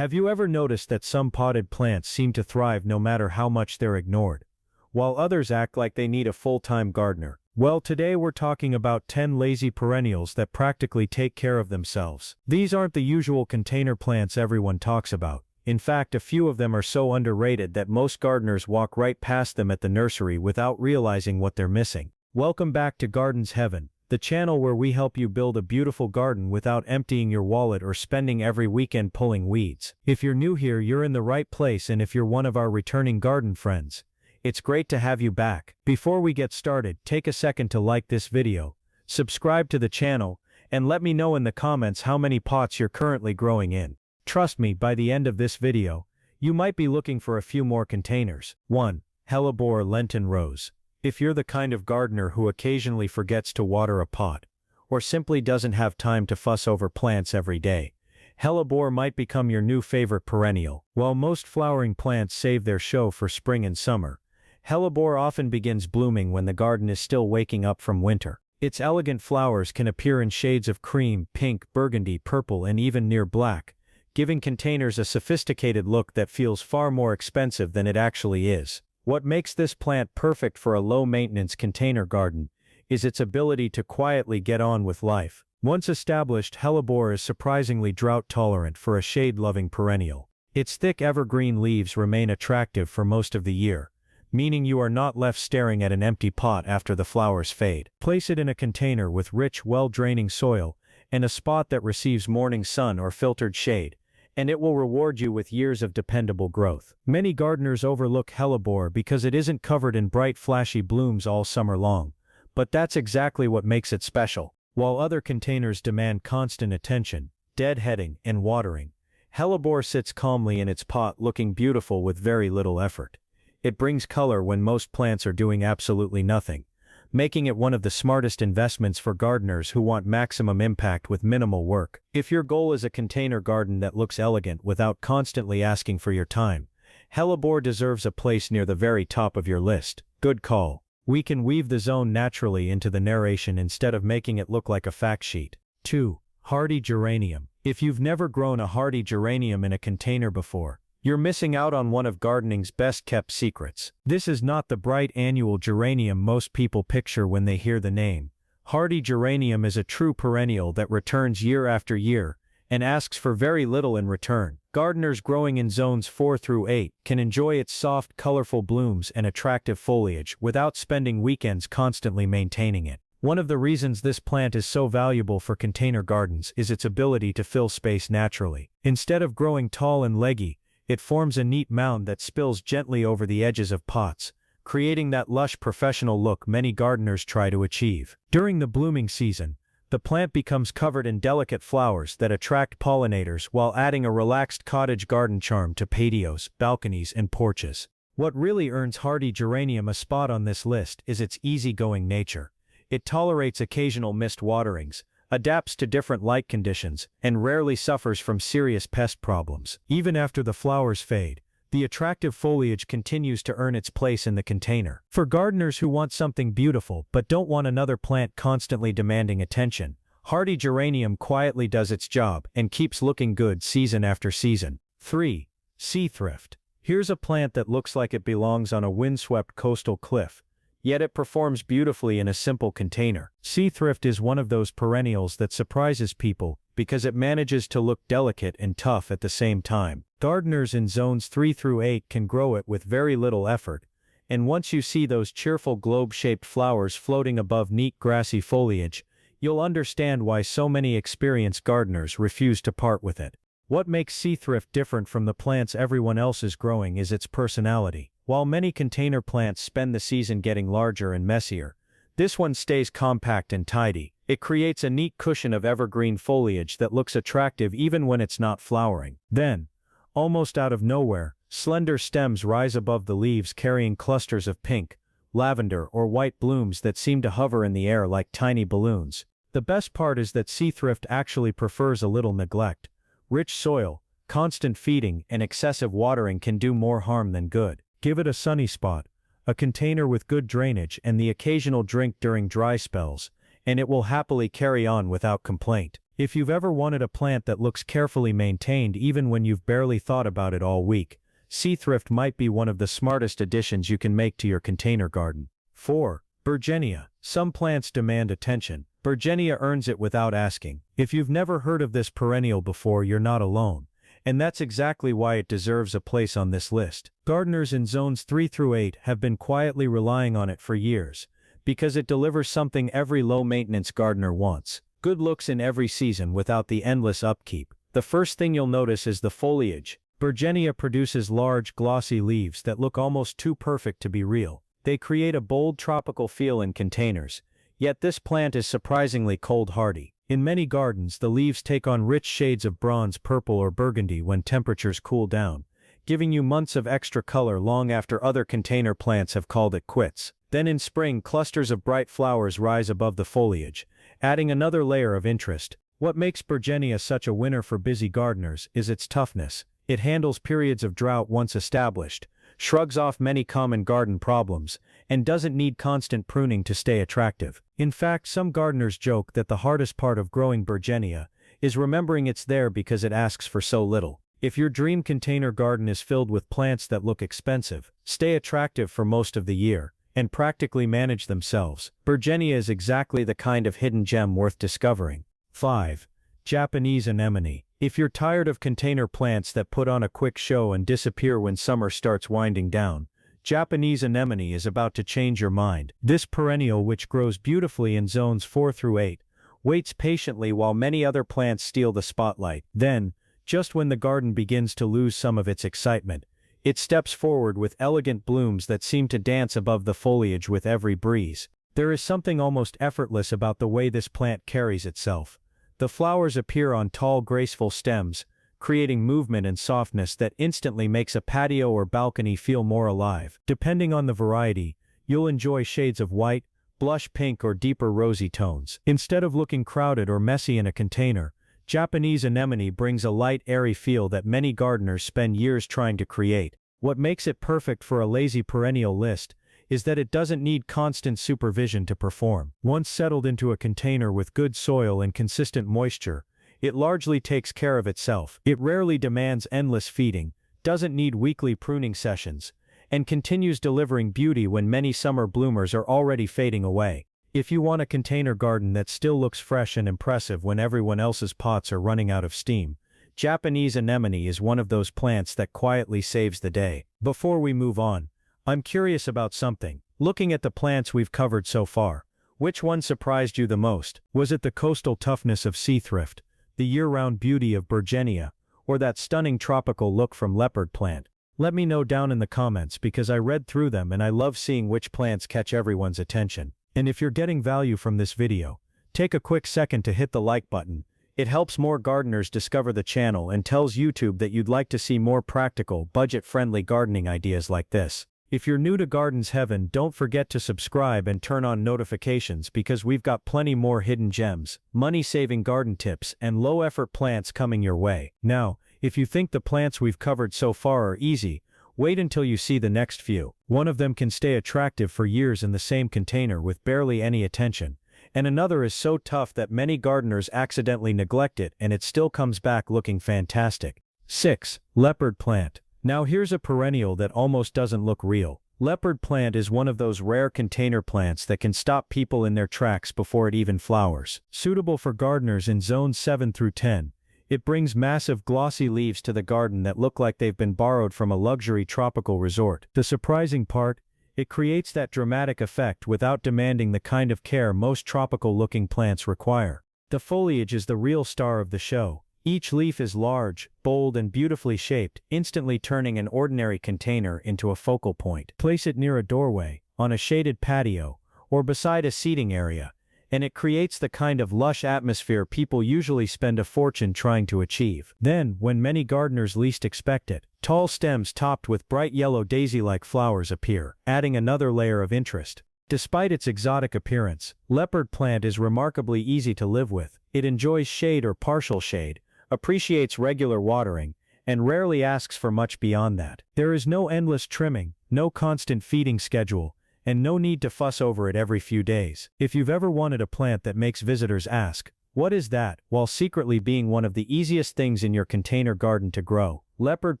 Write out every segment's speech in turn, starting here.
Have you ever noticed that some potted plants seem to thrive no matter how much they're ignored, while others act like they need a full-time gardener? Well, today we're talking about 10 lazy perennials that practically take care of themselves. These aren't the usual container plants everyone talks about. In fact, a few of them are so underrated that most gardeners walk right past them at the nursery without realizing what they're missing. Welcome back to Gardens Heaven, the channel where we help you build a beautiful garden without emptying your wallet or spending every weekend pulling weeds. If you're new here, you're in the right place, and if you're one of our returning garden friends, it's great to have you back. Before we get started, take a second to like this video, subscribe to the channel, and let me know in the comments how many pots you're currently growing in. Trust me, by the end of this video, you might be looking for a few more containers. 1. Hellebore Lenten Rose. If you're the kind of gardener who occasionally forgets to water a pot, or simply doesn't have time to fuss over plants every day, hellebore might become your new favorite perennial. While most flowering plants save their show for spring and summer, hellebore often begins blooming when the garden is still waking up from winter. Its elegant flowers can appear in shades of cream, pink, burgundy, purple, and even near black, giving containers a sophisticated look that feels far more expensive than it actually is. What makes this plant perfect for a low-maintenance container garden is its ability to quietly get on with life. Once established, hellebore is surprisingly drought-tolerant for a shade-loving perennial. Its thick evergreen leaves remain attractive for most of the year, meaning you are not left staring at an empty pot after the flowers fade. Place it in a container with rich, well-draining soil and a spot that receives morning sun or filtered shade, and it will reward you with years of dependable growth. Many gardeners overlook hellebore because it isn't covered in bright, flashy blooms all summer long, but that's exactly what makes it special. While other containers demand constant attention, deadheading, and watering, hellebore sits calmly in its pot looking beautiful with very little effort. It brings color when most plants are doing absolutely nothing, making it one of the smartest investments for gardeners who want maximum impact with minimal work. If your goal is a container garden that looks elegant without constantly asking for your time, hellebore deserves a place near the very top of your list. Good call. We can weave the zone naturally into the narration instead of making it look like a fact sheet. 2. Hardy Geranium. If you've never grown a hardy geranium in a container before, you're missing out on one of gardening's best-kept secrets. This is not the bright annual geranium most people picture when they hear the name. Hardy geranium is a true perennial that returns year after year and asks for very little in return. Gardeners growing in zones 4 through 8 can enjoy its soft, colorful blooms and attractive foliage without spending weekends constantly maintaining it. One of the reasons this plant is so valuable for container gardens is its ability to fill space naturally. Instead of growing tall and leggy, it forms a neat mound that spills gently over the edges of pots, creating that lush professional look many gardeners try to achieve. During the blooming season, the plant becomes covered in delicate flowers that attract pollinators while adding a relaxed cottage garden charm to patios, balconies, and porches. What really earns hardy geranium a spot on this list is its easygoing nature. It tolerates occasional missed waterings, adapts to different light conditions, and rarely suffers from serious pest problems. Even after the flowers fade, the attractive foliage continues to earn its place in the container. For gardeners who want something beautiful but don't want another plant constantly demanding attention, hardy geranium quietly does its job and keeps looking good season after season. 3. Sea Thrift. Here's a plant that looks like it belongs on a windswept coastal cliff, yet it performs beautifully in a simple container. Sea Thrift is one of those perennials that surprises people because it manages to look delicate and tough at the same time. Gardeners in zones 3 through 8 can grow it with very little effort, and once you see those cheerful globe-shaped flowers floating above neat grassy foliage, you'll understand why so many experienced gardeners refuse to part with it. What makes Sea Thrift different from the plants everyone else is growing is its personality. While many container plants spend the season getting larger and messier, this one stays compact and tidy. It creates a neat cushion of evergreen foliage that looks attractive even when it's not flowering. Then, almost out of nowhere, slender stems rise above the leaves carrying clusters of pink, lavender, or white blooms that seem to hover in the air like tiny balloons. The best part is that Sea Thrift actually prefers a little neglect. Rich soil, constant feeding, and excessive watering can do more harm than good. Give it a sunny spot, a container with good drainage, and the occasional drink during dry spells, and it will happily carry on without complaint. If you've ever wanted a plant that looks carefully maintained even when you've barely thought about it all week, Sea Thrift might be one of the smartest additions you can make to your container garden. 4. Bergenia. Some plants demand attention. Bergenia earns it without asking. If you've never heard of this perennial before, you're not alone. And that's exactly why it deserves a place on this list. Gardeners in zones 3 through 8 have been quietly relying on it for years, because it delivers something every low-maintenance gardener wants: good looks in every season without the endless upkeep. The first thing you'll notice is the foliage. Bergenia produces large, glossy leaves that look almost too perfect to be real. They create a bold tropical feel in containers, yet this plant is surprisingly cold-hardy. In many gardens, the leaves take on rich shades of bronze, purple, or burgundy when temperatures cool down, giving you months of extra color long after other container plants have called it quits. Then in spring, clusters of bright flowers rise above the foliage, adding another layer of interest. What makes Bergenia such a winner for busy gardeners is its toughness. It handles periods of drought once established, shrugs off many common garden problems, and doesn't need constant pruning to stay attractive. In fact, some gardeners joke that the hardest part of growing Bergenia is remembering it's there because it asks for so little. If your dream container garden is filled with plants that look expensive, stay attractive for most of the year, and practically manage themselves, Bergenia is exactly the kind of hidden gem worth discovering. 5. Japanese anemone. If you're tired of container plants that put on a quick show and disappear when summer starts winding down, Japanese anemone is about to change your mind. This perennial, which grows beautifully in zones 4 through 8, waits patiently while many other plants steal the spotlight. Then, just when the garden begins to lose some of its excitement, it steps forward with elegant blooms that seem to dance above the foliage with every breeze. There is something almost effortless about the way this plant carries itself. The flowers appear on tall, graceful stems, creating movement and softness that instantly makes a patio or balcony feel more alive. Depending on the variety, you'll enjoy shades of white, blush pink, or deeper rosy tones. Instead of looking crowded or messy in a container, Japanese anemone brings a light, airy feel that many gardeners spend years trying to create. What makes it perfect for a lazy perennial list is that it doesn't need constant supervision to perform. Once settled into a container with good soil and consistent moisture, it largely takes care of itself. It rarely demands endless feeding, doesn't need weekly pruning sessions, and continues delivering beauty when many summer bloomers are already fading away. If you want a container garden that still looks fresh and impressive when everyone else's pots are running out of steam, Japanese anemone is one of those plants that quietly saves the day. Before we move on, I'm curious about something. Looking at the plants we've covered so far, which one surprised you the most? Was it the coastal toughness of Sea Thrift, the year-round beauty of Bergenia, or that stunning tropical look from leopard plant? Let me know down in the comments, because I read through them and I love seeing which plants catch everyone's attention. And if you're getting value from this video, take a quick second to hit the like button. It helps more gardeners discover the channel and tells YouTube that you'd like to see more practical, budget-friendly gardening ideas like this. If you're new to Gardens Heaven, don't forget to subscribe and turn on notifications, because we've got plenty more hidden gems, money-saving garden tips, and low-effort plants coming your way. Now, if you think the plants we've covered so far are easy, wait until you see the next few. One of them can stay attractive for years in the same container with barely any attention, and another is so tough that many gardeners accidentally neglect it and it still comes back looking fantastic. 6. Leopard plant. Now here's a perennial that almost doesn't look real. Leopard plant is one of those rare container plants that can stop people in their tracks before it even flowers. Suitable for gardeners in zones 7 through 10, it brings massive glossy leaves to the garden that look like they've been borrowed from a luxury tropical resort. The surprising part, it creates that dramatic effect without demanding the kind of care most tropical-looking plants require. The foliage is the real star of the show. Each leaf is large, bold, and beautifully shaped, instantly turning an ordinary container into a focal point. Place it near a doorway, on a shaded patio, or beside a seating area, and it creates the kind of lush atmosphere people usually spend a fortune trying to achieve. Then, when many gardeners least expect it, tall stems topped with bright yellow daisy-like flowers appear, adding another layer of interest. Despite its exotic appearance, leopard plant is remarkably easy to live with. It enjoys shade or partial shade, appreciates regular watering, and rarely asks for much beyond that. There is no endless trimming, no constant feeding schedule, and no need to fuss over it every few days. If you've ever wanted a plant that makes visitors ask, What is that? While secretly being one of the easiest things in your container garden to grow, leopard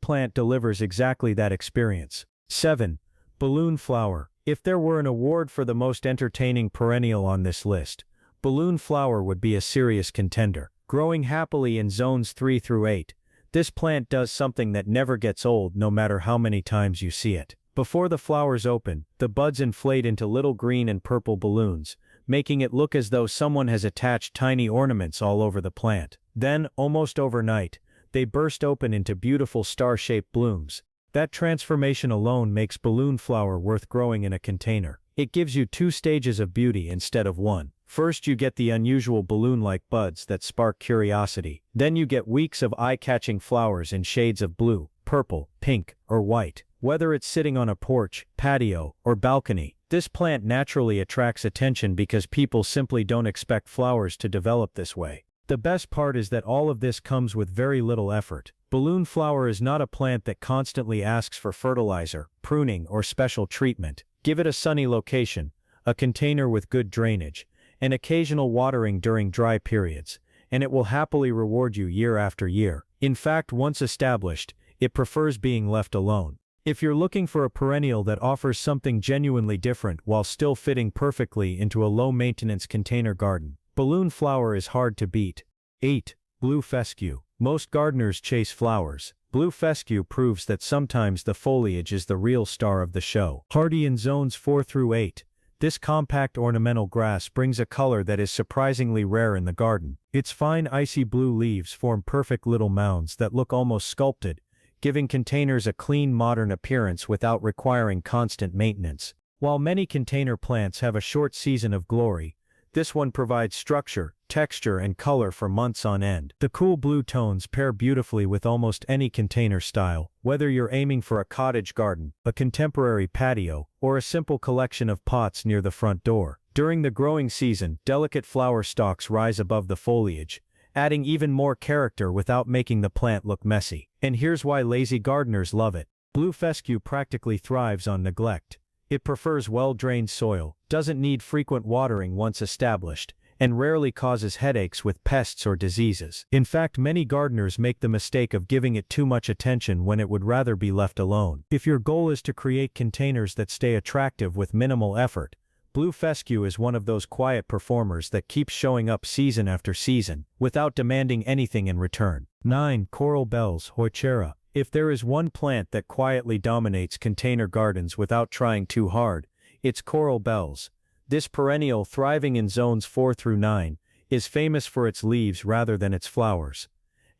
plant delivers exactly that experience. 7. Balloon flower. If there were an award for the most entertaining perennial on this list, balloon flower would be a serious contender. Growing happily in zones 3 through 8, this plant does something that never gets old no matter how many times you see it. Before the flowers open, the buds inflate into little green and purple balloons, making it look as though someone has attached tiny ornaments all over the plant. Then, almost overnight, they burst open into beautiful star-shaped blooms. That transformation alone makes balloon flower worth growing in a container. It gives you 2 stages of beauty instead of 1. First, you get the unusual balloon-like buds that spark curiosity. Then you get weeks of eye-catching flowers in shades of blue, purple, pink, or white. Whether it's sitting on a porch, patio, or balcony, this plant naturally attracts attention because people simply don't expect flowers to develop this way. The best part is that all of this comes with very little effort. Balloon flower is not a plant that constantly asks for fertilizer, pruning, or special treatment. Give it a sunny location, a container with good drainage, and occasional watering during dry periods, and it will happily reward you year after year. In fact, once established, it prefers being left alone. If you're looking for a perennial that offers something genuinely different while still fitting perfectly into a low-maintenance container garden, balloon flower is hard to beat. 8. Blue fescue. Most gardeners chase flowers. Blue fescue proves that sometimes the foliage is the real star of the show. Hardy in zones 4 through 8, this compact ornamental grass brings a color that is surprisingly rare in the garden. Its fine icy blue leaves form perfect little mounds that look almost sculpted, giving containers a clean modern appearance without requiring constant maintenance. While many container plants have a short season of glory, this one provides structure, texture, and color for months on end. The cool blue tones pair beautifully with almost any container style, whether you're aiming for a cottage garden, a contemporary patio, or a simple collection of pots near the front door. During the growing season, delicate flower stalks rise above the foliage, adding even more character without making the plant look messy. And here's why lazy gardeners love it. Blue fescue practically thrives on neglect. It prefers well-drained soil, doesn't need frequent watering once established, and rarely causes headaches with pests or diseases. In fact, many gardeners make the mistake of giving it too much attention when it would rather be left alone. If your goal is to create containers that stay attractive with minimal effort, blue fescue is one of those quiet performers that keeps showing up season after season, without demanding anything in return. 9. Coral bells, Heuchera. If there is one plant that quietly dominates container gardens without trying too hard, it's coral bells. This perennial, thriving in zones 4 through 9, is famous for its leaves rather than its flowers.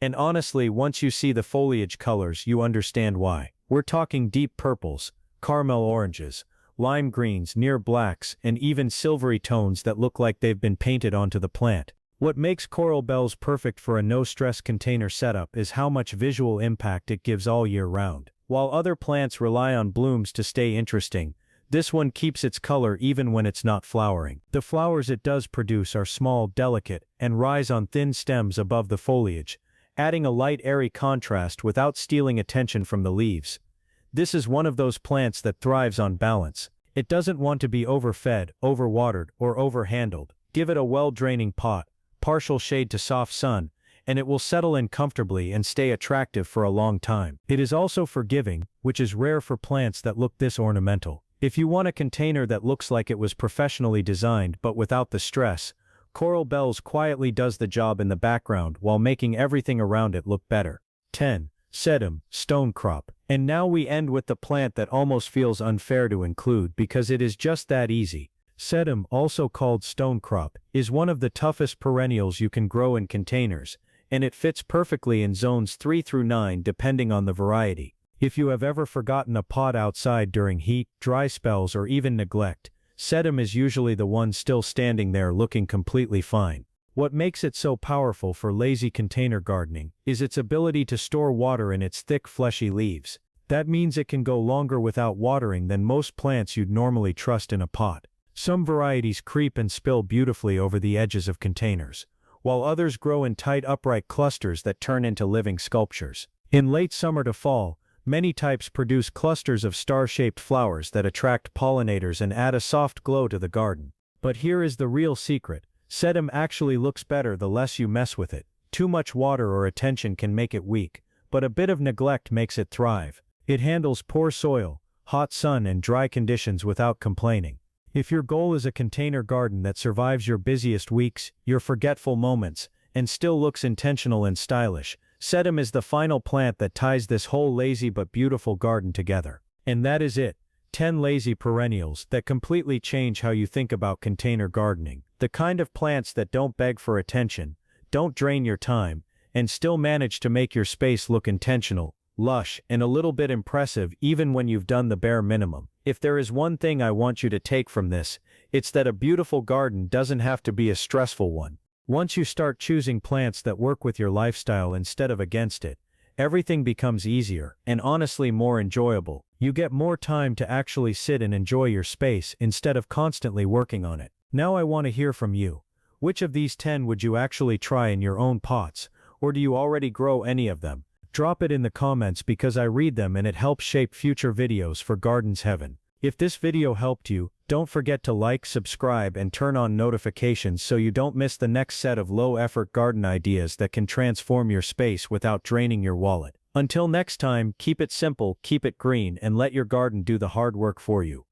And honestly, once you see the foliage colors, you understand why. We're talking deep purples, caramel oranges, lime greens, near blacks, and even silvery tones that look like they've been painted onto the plant. What makes coral bells perfect for a no-stress container setup is how much visual impact it gives all year round. While other plants rely on blooms to stay interesting, this one keeps its color even when it's not flowering. The flowers it does produce are small, delicate, and rise on thin stems above the foliage, adding a light, airy contrast without stealing attention from the leaves. This is one of those plants that thrives on balance. It doesn't want to be overfed, overwatered, or overhandled. Give it a well-draining pot, partial shade to soft sun, and it will settle in comfortably and stay attractive for a long time. It is also forgiving, which is rare for plants that look this ornamental. If you want a container that looks like it was professionally designed but without the stress, coral bells quietly does the job in the background while making everything around it look better. 10. Sedum, stonecrop. And now we end with the plant that almost feels unfair to include because it is just that easy. Sedum, also called stonecrop, is one of the toughest perennials you can grow in containers, and it fits perfectly in zones 3 through 9 depending on the variety. If you have ever forgotten a pot outside during heat, dry spells, or even neglect, sedum is usually the one still standing there looking completely fine. What makes it so powerful for lazy container gardening is its ability to store water in its thick, fleshy leaves. That means it can go longer without watering than most plants you'd normally trust in a pot. Some varieties creep and spill beautifully over the edges of containers, while others grow in tight, upright clusters that turn into living sculptures. In late summer to fall, many types produce clusters of star-shaped flowers that attract pollinators and add a soft glow to the garden. But here is the real secret. Sedum actually looks better the less you mess with it. Too much water or attention can make it weak, but a bit of neglect makes it thrive. It handles poor soil, hot sun and dry conditions without complaining. If your goal is a container garden that survives your busiest weeks, your forgetful moments, and still looks intentional and stylish, sedum is the final plant that ties this whole lazy but beautiful garden together. And that is it. 10 lazy perennials that completely change how you think about container gardening. The kind of plants that don't beg for attention, don't drain your time, and still manage to make your space look intentional, lush, and a little bit impressive even when you've done the bare minimum. If there is one thing I want you to take from this, it's that a beautiful garden doesn't have to be a stressful one. Once you start choosing plants that work with your lifestyle instead of against it, everything becomes easier and honestly more enjoyable. You get more time to actually sit and enjoy your space instead of constantly working on it. Now I want to hear from you. Which of these 10 would you actually try in your own pots, or do you already grow any of them? Drop it in the comments because I read them and it helps shape future videos for Gardens Heaven. If this video helped you, don't forget to like, subscribe and turn on notifications so you don't miss the next set of low-effort garden ideas that can transform your space without draining your wallet. Until next time, keep it simple, keep it green, and let your garden do the hard work for you.